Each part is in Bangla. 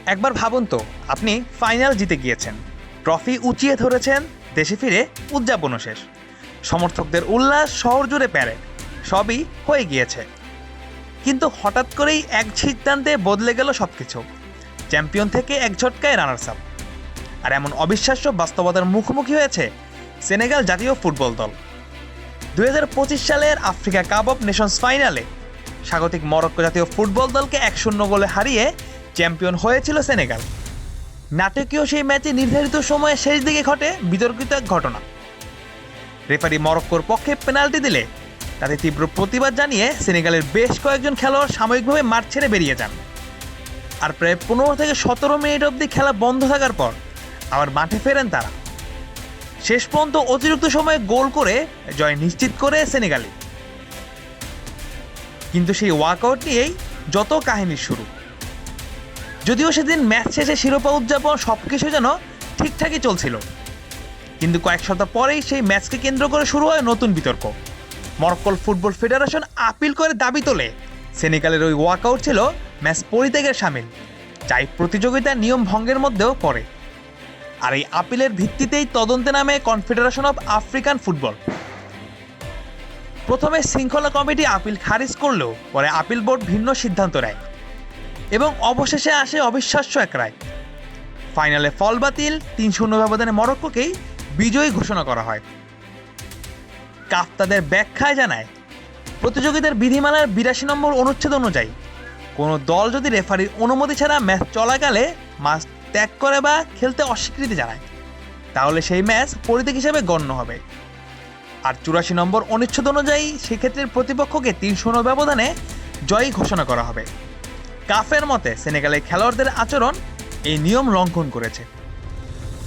একবার ভাবুন তো, আপনি ফাইনাল জিতে গিয়েছেন, ট্রফি উঁচিয়ে ধরেছেন, দেশে ফিরে উদযাপনও শেষ, সমর্থকদের উল্লাস, শহর জুড়ে প্যারেড, সবই হয়ে গিয়েছে। কিন্তু হঠাৎ করেই এক সিদ্ধান্তে বদলে গেল সব কিছু। চ্যাম্পিয়ন থেকে এক ঝটকায় রানার্স আপ। আর এমন অবিশ্বাস্য বাস্তবতার মুখোমুখি হয়েছে সেনেগাল জাতীয় ফুটবল দল। 2025 সালের আফ্রিকা কাপ অফ নেশনস ফাইনালে স্বাগতিক মরক্কো জাতীয় ফুটবল দলকে 1-0 গোলে হারিয়ে চ্যাম্পিয়ন হয়েছিল সেনেগাল। নাটকীয় সেই ম্যাচে নির্ধারিত সময়ে শেষ দিকে ঘটে বিতর্কিত এক ঘটনা। রেফারি মরক্কোর পক্ষে পেনাল্টি দিলে তাতে তীব্র প্রতিবাদ জানিয়ে সেনেগালের বেশ কয়েকজন খেলোয়াড় সাময়িকভাবে মাঠ ছেড়ে বেরিয়ে যান। আর প্রায় 15 থেকে 17 মিনিট অবধি খেলা বন্ধ থাকার পর আবার মাঠে ফেরেন তারা। শেষ পর্যন্ত অতিরিক্ত সময়ে গোল করে জয় নিশ্চিত করে সেনেগালি। কিন্তু সেই ওয়াকআউট নিয়েই যত কাহিনীর শুরু। যদিও সেদিন ম্যাচ শেষে শিরোপা উদযাপন সবকিছু যেন ঠিকঠাকই চলছিল, কিন্তু কয়েক সপ্তাহ পরেই সেই ম্যাচকে কেন্দ্র করে শুরু হয় নতুন বিতর্ক। মরক্কোর ফুটবল ফেডারেশন আপিল করে দাবি তোলে সেনেগালের ওই ওয়াকআউট ছিল ম্যাচ পরিত্যাগের শামিল, যাই প্রতিযোগিতার নিয়ম ভঙ্গের মধ্যেও পড়ে। আর এই আপিলের ভিত্তিতেই তদন্তে নামে কনফেডারেশন অফ আফ্রিকান ফুটবল। প্রথমে শৃঙ্খলা কমিটি আপিল খারিজ করলেও পরে আপিল বোর্ড ভিন্ন সিদ্ধান্ত নেয় এবং অবশেষে আসে অবিশ্বাস্য এক রায়। ফাইনালে ফল বাতিল, 3-0 ব্যবধানে মরক্কোকেই বিজয়ী ঘোষণা করা হয়। কাফ তাদের ব্যাখ্যায় জানায়, প্রতিযোগিতার বিধিমালার 82 নম্বর অনুচ্ছেদ অনুযায়ী কোনো দল যদি রেফারির অনুমতি ছাড়া ম্যাচ চলাকালে মাঠ ত্যাগ করে বা খেলতে অস্বীকৃতি জানায়, তাহলে সেই ম্যাচ পরিত্যাগ হিসেবে গণ্য হবে। আর 84 নম্বর অনুচ্ছেদ অনুযায়ী সেক্ষেত্রে প্রতিপক্ষকে 3-0 ব্যবধানে জয়ী ঘোষণা করা হবে। কাফের মতে সেনেগালের খেলোয়াড়দের আচরণ এই নিয়ম লঙ্ঘন করেছে।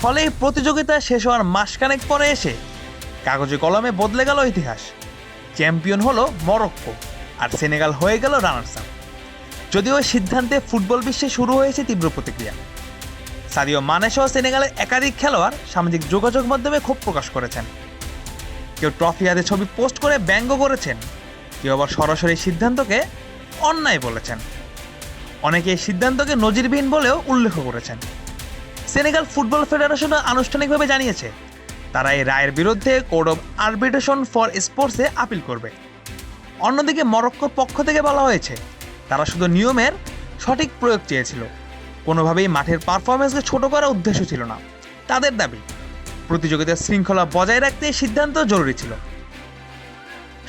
ফলে এই প্রতিযোগিতা শেষ হওয়ার মাসখানেক পরে এসে কাগজে কলমে বদলে গেল ইতিহাস। চ্যাম্পিয়ন হলো মরক্কো আর সেনেগাল হয়ে গেল রানার্স আপ। যদিও ওই সিদ্ধান্তে ফুটবল বিশ্বে শুরু হয়েছে তীব্র প্রতিক্রিয়া। সাদিও মানে সহ সেনেগালের একাধিক খেলোয়াড় সামাজিক যোগাযোগ মাধ্যমে ক্ষোভ প্রকাশ করেছেন। কেউ ট্রফি হাতে ছবি পোস্ট করে ব্যঙ্গ করেছেন, কেউ আবার সরাসরি সিদ্ধান্তকে অন্যায় বলেছেন। অনেকে এই সিদ্ধান্তকে নজিরবিহীন বলেও উল্লেখ করেছেন। সেনেগাল ফুটবল ফেডারেশন আনুষ্ঠানিকভাবে জানিয়েছে তারা এই রায়ের বিরুদ্ধে কোড অফ আরবিট্রেশন ফর স্পোর্টসে আপিল করবে। অন্যদিকে মরক্কোর পক্ষ থেকে বলা হয়েছে তারা শুধু নিয়মের সঠিক প্রয়োগ চেয়েছিল, কোনোভাবেই মাঠের পারফরমেন্সকে ছোট করার উদ্দেশ্য ছিল না। তাদের দাবি প্রতিযোগিতার শৃঙ্খলা বজায় রাখতে এই সিদ্ধান্ত জরুরি ছিল।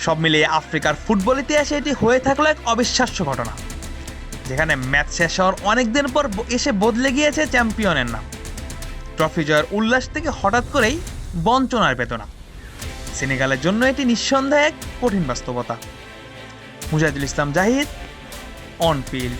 সব মিলিয়ে আফ্রিকার ফুটবল ইতিহাসে এটি হয়ে থাকলো এক অবিশ্বাস্য ঘটনা, যেখানে ম্যাচ শেষ হওয়ার অনেকদিন পর এসে বদলে গিয়েছে চ্যাম্পিয়নের নাম। ট্রফি জয়ের উল্লাস থেকে হঠাৎ করেই বঞ্চনার বেদনা। সেনেগালের জন্য এটি নিঃসন্দেহে এক কঠিন বাস্তবতা। Mujahidul Islam Zahid, on field.